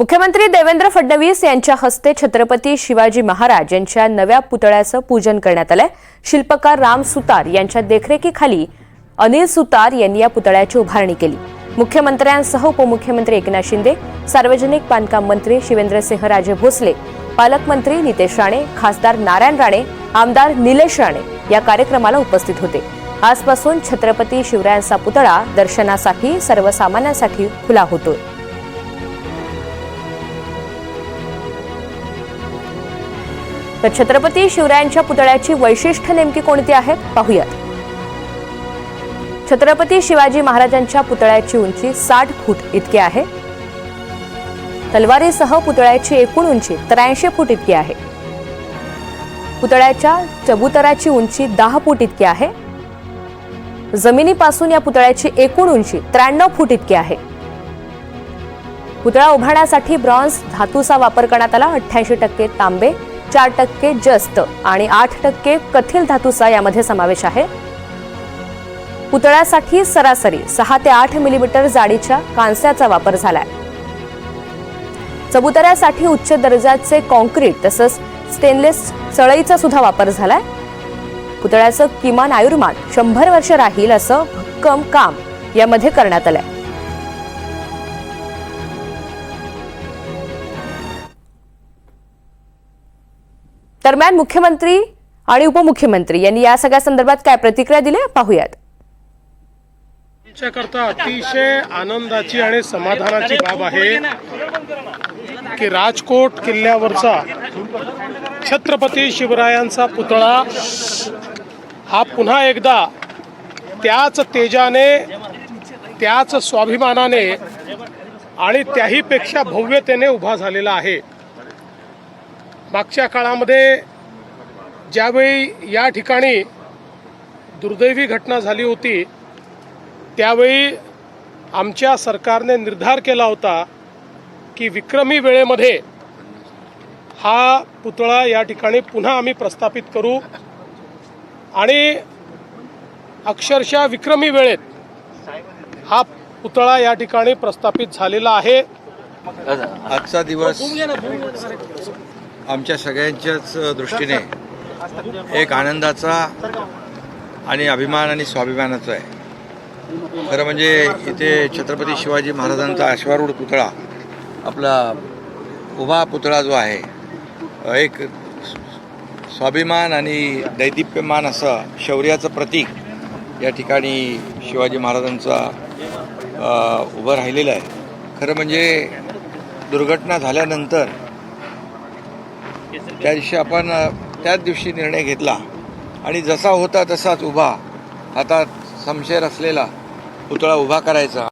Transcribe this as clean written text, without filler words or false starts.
मुख्यमंत्री देवेंद्र फडणवीस यांच्या हस्ते छत्रपती शिवाजी महाराज यांच्या नव्या पुतळ्याचं पूजन करण्यात आलंय। शिल्पकार राम सुतार यांच्या देखरेखीखाली अनिल सुतार यांनी या पुतळ्याची उभारणी केली। मुख्यमंत्र्यांसह उपमुख्यमंत्री एकनाथ शिंदे, सार्वजनिक बांधकाम मंत्री शिवेंद्रसिंहराजे भोसले, पालकमंत्री नितेश राणे, खासदार नारायण राणे, आमदार निलेश राणे या कार्यक्रमाला उपस्थित होते। आजपासून छत्रपती शिवरायांचा पुतळा दर्शनासाठी सर्वसामान्यांसाठी खुला होतोय। तर छत्रपती शिवरायांच्या पुतळ्याची वैशिष्ट्य नेमकी कोणती आहेत पाहूयात। छत्रपती शिवाजी महाराजांच्या पुतळ्याची उंची 60 फूट इतकी आहे। तलवारीसह पुतळ्याची एकूण उंची 83 फूट इतकी आहे। पुतळ्याच्या चबुतराची उंची 10 फूट इतकी आहे। जमिनीपासून या पुतळ्याची एकूण उंची 93 फूट इतकी आहे। पुतळा उभारण्यासाठी ब्रॉन्झ धातूचा वापर करण्यात आला। 88% तांबे, 4% जस्त आणि 8% कथिल धातूचा यामध्ये समावेश आहे। पुतळ्यासाठी सरासरी 6 ते 8 मिलीमीटर जाडीच्या कांस्याचा वापर झालाय। चबुतऱ्यासाठी उच्च दर्जाचे कॉन्क्रीट तसंच स्टेनलेस सळईचा सुद्धा वापर झालाय। पुतळ्याचं किमान आयुर्मान 100 वर्ष राहील असं भक्कम काम यामध्ये करण्यात आलंय। दरम्यान मुख्यमंत्री आणि उपमुख्यमंत्री यांनी या सगळ्या संदर्भात काय प्रतिक्रिया दिल्या पाहूयात। आमच्याकरता अतिशय आनंदाची आणि समाधानाची बाब आहे की राजकोट किल्ल्यावरचा छत्रपती शिवरायांचा पुतळा हा पुन्हा एकदा त्याच तेजाने, त्याच स्वाभिमानाने आणि त्याहीपेक्षा भव्यतेने उभा झालेला आहे। मागच्या काळामध्ये ज्यावेळी या ठिकाणी दुर्दैवी घटना झाली होती त्यावेळी आमच्या सरकारने निर्धार केला होता की विक्रमी वेळेमध्ये हा पुतळा या ठिकाणी पुन्हा आम्ही प्रस्थापित करू आणि अक्षरशः विक्रमी वेळेत हा पुतळा या ठिकाणी प्रस्थापित झालेला आहे। आजचा दिवस आमच्या सगळ्यांच्याच दृष्टीने एक आनंदाचा आणि अभिमान आणि स्वाभिमानाचा आहे। खरं म्हणजे इथे छत्रपती शिवाजी महाराजांचा अश्वारूढ पुतळा, आपला उभा पुतळा जो आहे, एक स्वाभिमान आणि दैदिप्यमान असं शौर्याचं प्रतीक या ठिकाणी शिवाजी महाराजांचा उभं राहिलेलं आहे। खरं म्हणजे दुर्घटना झाल्यानंतर त्या दिवशी आपण त्याच दिवशी निर्णय घेतला आणि जसा होता तसाच उभा हातात शमशेर असलेला पुतळा उभा करायचा